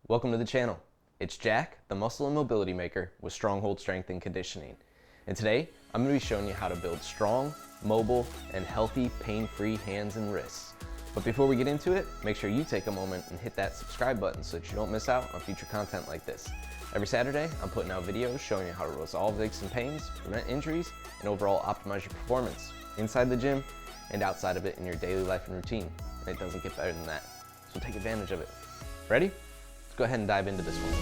Welcome to the channel. It's Jack, the muscle and mobility maker with Stronghold Strength and Conditioning. And today, I'm going to be showing you how to build strong, mobile, and healthy pain-free hands and wrists. But before we get into it, make sure you take a moment and hit that subscribe button so that you don't miss out on future content like this. Every Saturday, I'm putting out videos showing you how to resolve aches and pains, prevent injuries, and overall optimize your performance inside the gym and outside of it in your daily life and routine. And it doesn't get better than that. So take advantage of it. Ready? Let's go ahead and dive into this one.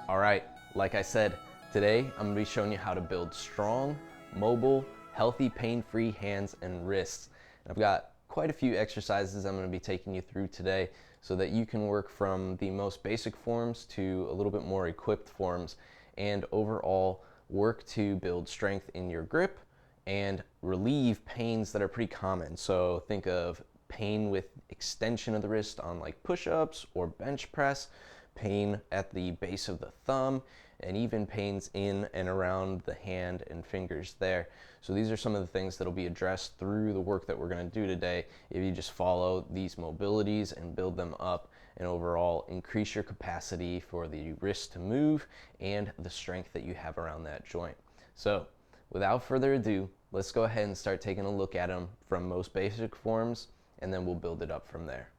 All right, like I said, today I'm gonna be showing you how to build strong, mobile, healthy, pain-free hands and wrists. And I've got quite a few exercises I'm gonna be taking you through today so that you can work from the most basic forms to a little bit more equipped forms and overall work to build strength in your grip and relieve pains that are pretty common. So think of pain with extension of the wrist on like push-ups or bench press, pain at the base of the thumb, and even pains in and around the hand and fingers there. So these are some of the things that will be addressed through the work that we're going to do today if you just follow these mobilities and build them up and overall increase your capacity for the wrist to move and the strength that you have around that joint. So without further ado, let's go ahead and start taking a look at them from most basic forms, and then we'll build it up from there.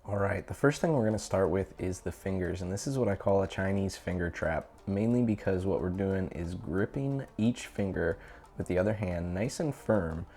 All right, the first thing we're going to start with is the fingers, and this is what I call a Chinese finger trap, mainly because what we're doing is gripping each finger with the other hand nice and firm,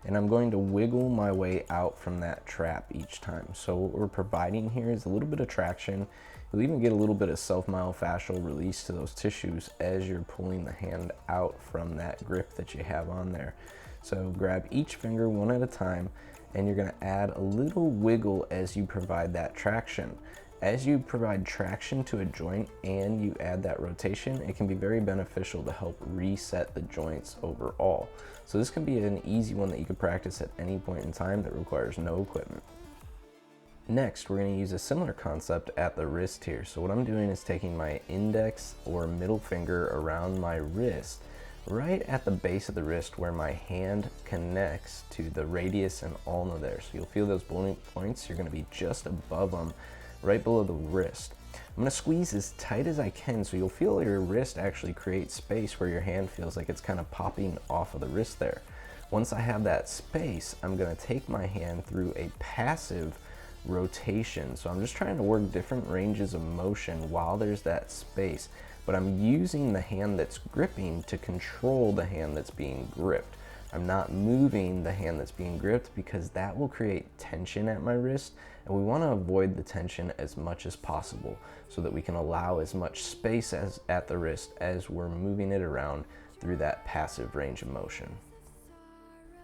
and I'm going to wiggle my way out from that trap each time. So what we're providing here is a little bit of traction. You'll even get a little bit of self-myofascial release to those tissues as you're pulling the hand out from that grip that you have on there. So grab each finger one at a time, and you're going to add a little wiggle as you provide that traction. As you provide traction to a joint and you add that rotation, it can be very beneficial to help reset the joints overall. So this can be an easy one that you can practice at any point in time that requires no equipment. Next, we're going to use a similar concept at the wrist here. So what I'm doing is taking my index or middle finger around my wrist, right at the base of the wrist where my hand connects to the radius and ulna there. So you'll feel those bony points. You're going to be just above them, right below the wrist. I'm going to squeeze as tight as I can so you'll feel your wrist actually create space where your hand feels like it's kind of popping off of the wrist there. Once I have that space, I'm going to take my hand through a passive rotation. So I'm just trying to work different ranges of motion while there's that space, but I'm using the hand that's gripping to control the hand that's being gripped. I'm not moving the hand that's being gripped because that will create tension at my wrist, and we want to avoid the tension as much as possible so that we can allow as much space as at the wrist as we're moving it around through that passive range of motion.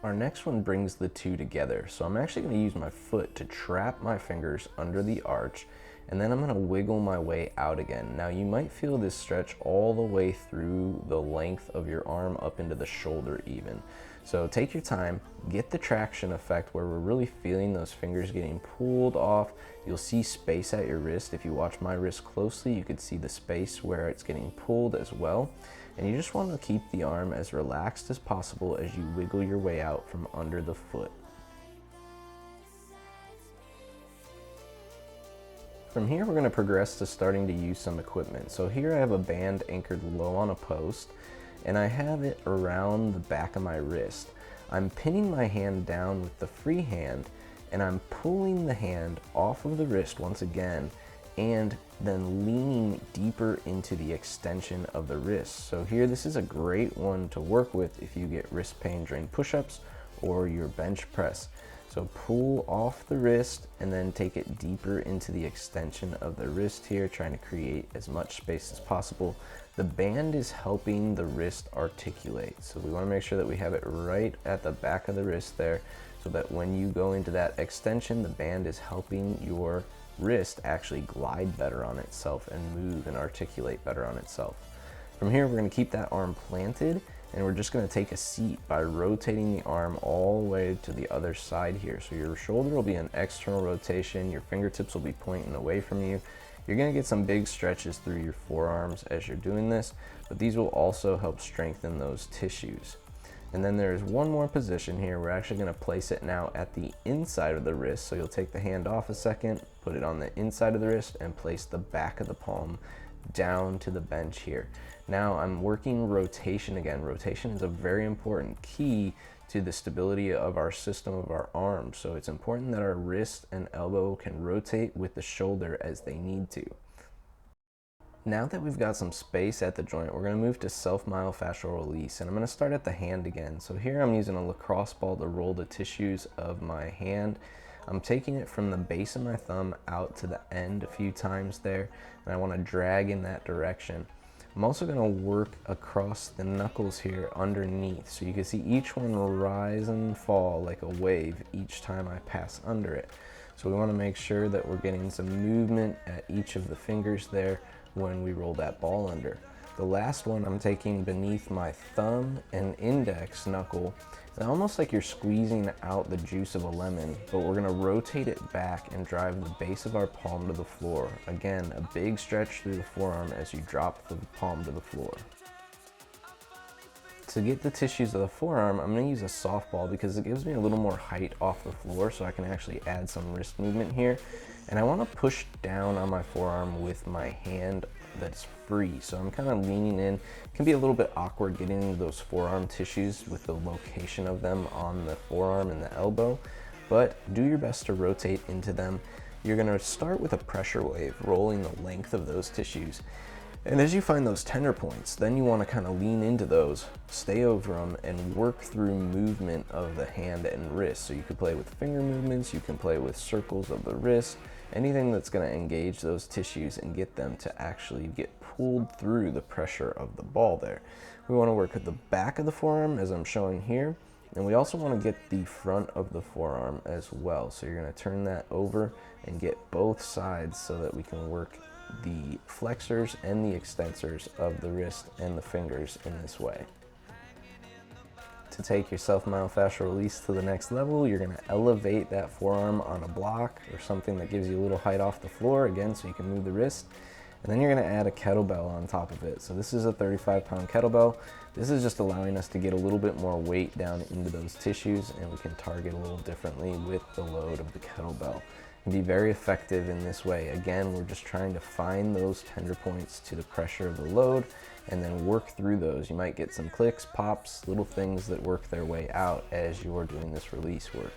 Our next one brings the two together. So I'm actually going to use my foot to trap my fingers under the arch, and then I'm going to wiggle my way out again. Now you might feel this stretch all the way through the length of your arm up into the shoulder even. So take your time, get the traction effect where we're really feeling those fingers getting pulled off. You'll see space at your wrist. If you watch my wrist closely, you could see the space where it's getting pulled as well. And you just want to keep the arm as relaxed as possible as you wiggle your way out from under the foot. From here, we're going to progress to starting to use some equipment. So here I have a band anchored low on a post, and I have it around the back of my wrist. I'm pinning my hand down with the free hand, and I'm pulling the hand off of the wrist once again, and then leaning deeper into the extension of the wrist. So here, this is a great one to work with if you get wrist pain during push-ups or your bench press. So pull off the wrist and then take it deeper into the extension of the wrist here, trying to create as much space as possible. The band is helping the wrist articulate. So we want to make sure that we have it right at the back of the wrist there, so that when you go into that extension, the band is helping your wrist actually glide better on itself and move and articulate better on itself. From here, we're going to keep that arm planted, and we're just going to take a seat by rotating the arm all the way to the other side here. So your shoulder will be an external rotation, your fingertips will be pointing away from you. You're going to get some big stretches through your forearms as you're doing this, but these will also help strengthen those tissues. And then there's one more position here. We're actually gonna place it now at the inside of the wrist. So you'll take the hand off a second, put it on the inside of the wrist, and place the back of the palm down to the bench here. Now I'm working rotation again. Rotation is a very important key to the stability of our system of our arm. So it's important that our wrist and elbow can rotate with the shoulder as they need to. Now that we've got some space at the joint, we're going to move to self-myofascial release, and I'm going to start at the hand again. So here I'm using a lacrosse ball to roll the tissues of my hand. I'm taking it from the base of my thumb out to the end a few times there, and I want to drag in that direction. I'm also going to work across the knuckles here underneath, so you can see each one rise and fall like a wave each time I pass under it. So we want to make sure that we're getting some movement at each of the fingers there when we roll that ball under. The last one I'm taking beneath my thumb and index knuckle, and almost like you're squeezing out the juice of a lemon, but we're gonna rotate it back and drive the base of our palm to the floor. Again, a big stretch through the forearm as you drop the palm to the floor. To get the tissues of the forearm, I'm going to use a softball because it gives me a little more height off the floor, so I can actually add some wrist movement here. And I want to push down on my forearm with my hand that's free. So I'm kind of leaning in. It can be a little bit awkward getting into those forearm tissues with the location of them on the forearm and the elbow, but do your best to rotate into them. You're going to start with a pressure wave, rolling the length of those tissues. And as you find those tender points, then you want to kind of lean into those, stay over them, and work through movement of the hand and wrist. So you can play with finger movements, you can play with circles of the wrist, anything that's going to engage those tissues and get them to actually get pulled through the pressure of the ball there. We want to work at the back of the forearm as I'm showing here, and we also want to get the front of the forearm as well. So you're going to turn that over and get both sides so that we can work the flexors and the extensors of the wrist and the fingers in this way. To take your self-myofascial release to the next level, you're going to elevate that forearm on a block or something that gives you a little height off the floor, again, so you can move the wrist. And then you're going to add a kettlebell on top of it. So this is a 35-pound kettlebell. This is just allowing us to get a little bit more weight down into those tissues, and we can target a little differently with the load of the kettlebell. Can be very effective in this way. Again, we're just trying to find those tender points to the pressure of the load and then work through those. You might get some clicks, pops, little things that work their way out as you're doing this release work.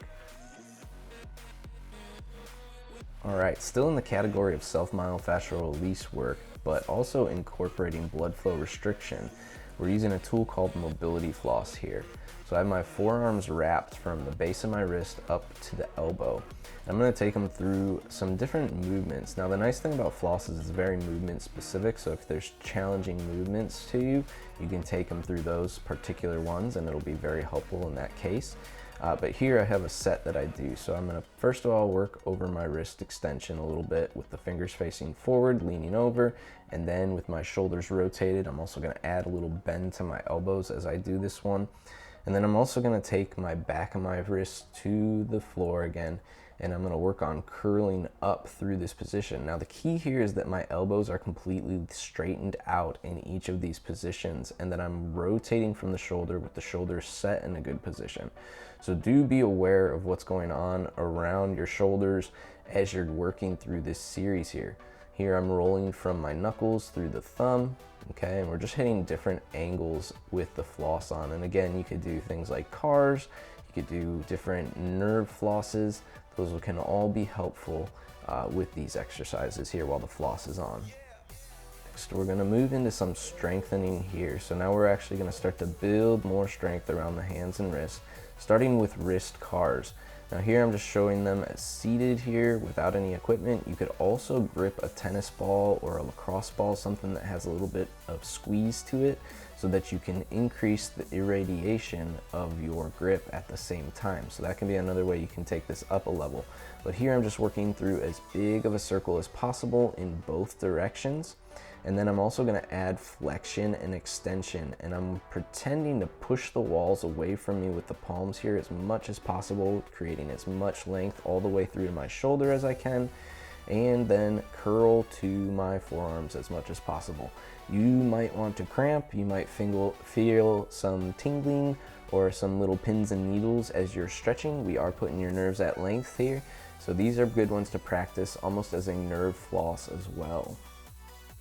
All right, still in the category of self-myofascial release work, but also incorporating blood flow restriction. We're using a tool called mobility floss here. So I have my forearms wrapped from the base of my wrist up to the elbow. I'm going to take them through some different movements. Now the nice thing about floss is it's very movement specific, so if there's challenging movements to you, you can take them through those particular ones and it'll be very helpful in that case. But here I have a set that I do. So I'm going to first of all work over my wrist extension a little bit with the fingers facing forward, leaning over, and then with my shoulders rotated, I'm also going to add a little bend to my elbows as I do this one. And then I'm also going to take my back of my wrist to the floor again, and I'm going to work on curling up through this position. Now the key here is that my elbows are completely straightened out in each of these positions, and that I'm rotating from the shoulder with the shoulders set in a good position. So do be aware of what's going on around your shoulders as you're working through this series here. Here I'm rolling from my knuckles through the thumb, okay, and we're just hitting different angles with the floss on. And again, you could do things like cars, you could do different nerve flosses. Those can all be helpful with these exercises here while the floss is on. Next, we're going to move into some strengthening here. So now we're actually going to start to build more strength around the hands and wrists, starting with wrist cars. Now here I'm just showing them as seated here without any equipment. You could also grip a tennis ball or a lacrosse ball, something that has a little bit of squeeze to it, so that you can increase the irradiation of your grip at the same time. So that can be another way you can take this up a level. But here I'm just working through as big of a circle as possible in both directions. And then I'm also going to add flexion and extension, and I'm pretending to push the walls away from me with the palms here as much as possible, creating as much length all the way through to my shoulder as I can. and then curl to my forearms as much as possible. You might want to cramp, you might feel some tingling or some little pins and needles as you're stretching. We are putting your nerves at length here, so these are good ones to practice almost as a nerve floss as well.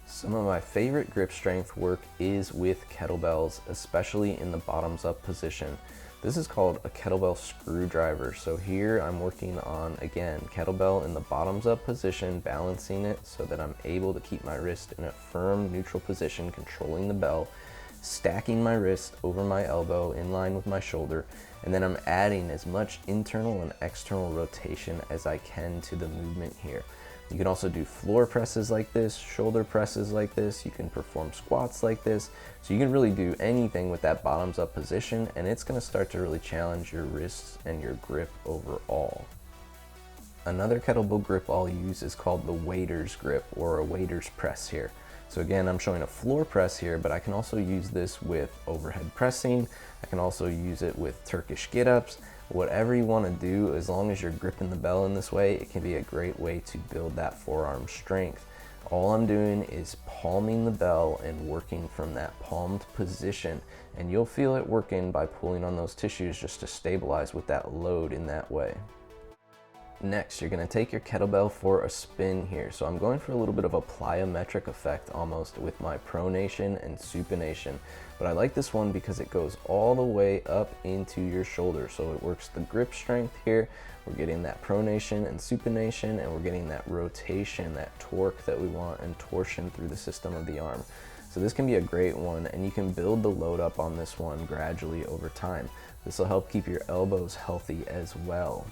Some of my favorite grip strength work is with kettlebells, especially in the bottoms up position. This is called a kettlebell screwdriver. So here I'm working on, again, kettlebell in the bottoms up position, balancing it so that I'm able to keep my wrist in a firm neutral position, controlling the bell, stacking my wrist over my elbow in line with my shoulder, and then I'm adding as much internal and external rotation as I can to the movement here. You can also do floor presses like this, shoulder presses like this, you can perform squats like this, so you can really do anything with that bottoms up position, and it's going to start to really challenge your wrists and your grip overall. Another kettlebell grip I'll use is called the waiter's grip, or a waiter's press here. So again, I'm showing a floor press here, but I can also use this with overhead pressing. I can also use it with Turkish get-ups. Whatever you want to do, as long as you're gripping the bell in this way, it can be a great way to build that forearm strength. All I'm doing is palming the bell and working from that palmed position, and you'll feel it working by pulling on those tissues just to stabilize with that load in that way. Next, you're going to take your kettlebell for a spin here. So I'm going for a little bit of a plyometric effect almost with my pronation and supination. But I like this one because it goes all the way up into your shoulder. So it works the grip strength here. We're getting that pronation and supination, and we're getting that rotation, that torque that we want, and torsion through the system of the arm. So this can be a great one, and you can build the load up on this one gradually over time. This will help keep your elbows healthy as well.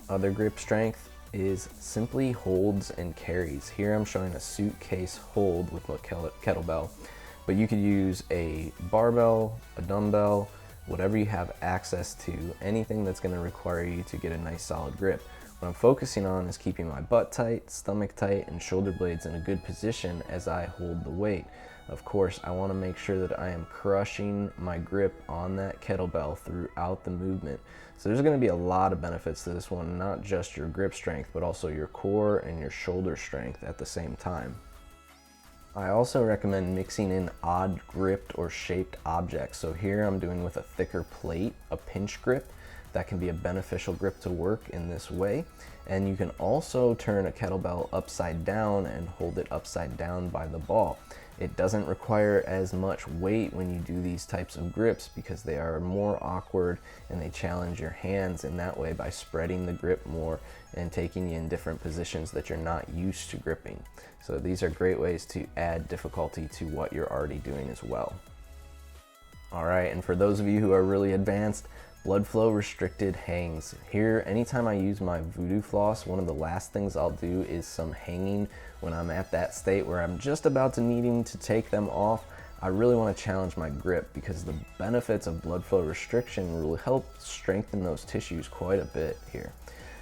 Other grip strength is simply holds and carries. Here I'm showing a suitcase hold with a kettlebell, but you could use a barbell, a dumbbell, whatever you have access to, anything that's going to require you to get a nice solid grip. What I'm focusing on is keeping my butt tight, stomach tight, and shoulder blades in a good position as I hold the weight. Of course, I want to make sure that I am crushing my grip on that kettlebell throughout the movement. So there's going to be a lot of benefits to this one, not just your grip strength, but also your core and your shoulder strength at the same time. I also recommend mixing in odd gripped or shaped objects. So here I'm doing with a thicker plate, a pinch grip. That can be a beneficial grip to work in this way. And you can also turn a kettlebell upside down and hold it upside down by the ball. It doesn't require as much weight when you do these types of grips because they are more awkward and they challenge your hands in that way by spreading the grip more and taking you in different positions that you're not used to gripping. So these are great ways to add difficulty to what you're already doing as well. All right, and for those of you who are really advanced, blood flow restricted hangs. Here, anytime I use my Voodoo Floss, one of the last things I'll do is some hanging when I'm at that state where I'm just about to needing to take them off. I really want to challenge my grip because the benefits of blood flow restriction will help strengthen those tissues quite a bit here.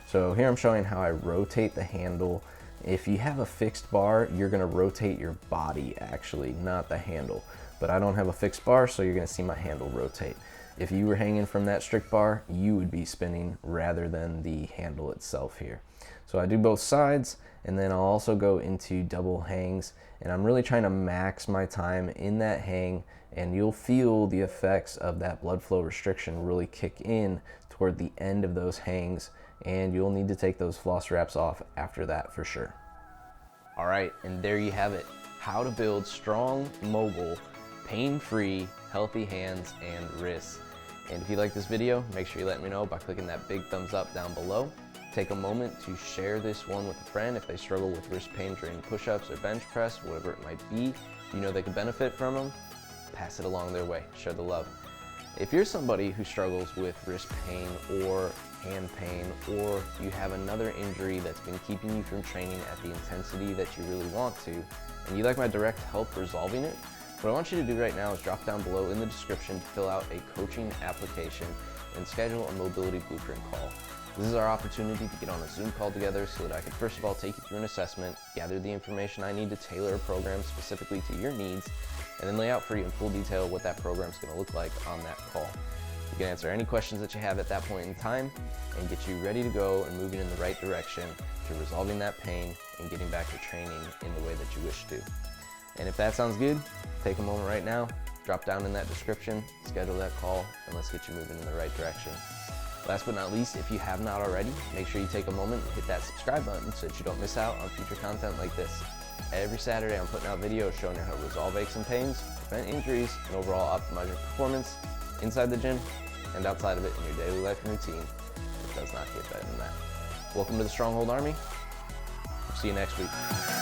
So here I'm showing how I rotate the handle. If you have a fixed bar, you're going to rotate your body actually, not the handle. But I don't have a fixed bar, so you're going to see my handle rotate. If you were hanging from that strict bar, you would be spinning rather than the handle itself here. So I do both sides, and then I'll also go into double hangs, and I'm really trying to max my time in that hang, and you'll feel the effects of that blood flow restriction really kick in toward the end of those hangs, and you'll need to take those floss wraps off after that for sure. All right, and there you have it. How to build strong, mobile, pain-free, healthy hands and wrists. And if you like this video, make sure you let me know by clicking that big thumbs up down below. Take a moment to share this one with a friend if they struggle with wrist pain during push-ups or bench press, whatever it might be. You know they could benefit from them. Pass it along their way. Share the love. If you're somebody who struggles with wrist pain or hand pain, or you have another injury that's been keeping you from training at the intensity that you really want to, and you'd like my direct help resolving it, what I want you to do right now is drop down below in the description to fill out a coaching application and schedule a mobility blueprint call. This is our opportunity to get on a Zoom call together so that I can first of all take you through an assessment, gather the information I need to tailor a program specifically to your needs, and then lay out for you in full detail what that program is going to look like on that call. can answer any questions that you have at that point in time and get you ready to go and moving in the right direction to resolving that pain and getting back to training in the way that you wish to. And if that sounds good, take a moment right now, drop down in that description, schedule that call, and let's get you moving in the right direction. Last but not least, if you have not already, make sure you take a moment and hit that subscribe button so that you don't miss out on future content like this. Every Saturday, I'm putting out videos showing you how to resolve aches and pains, prevent injuries, and overall optimize your performance inside the gym and outside of it in your daily life and routine. It does not get better than that. Welcome to the Stronghold Army. See you next week.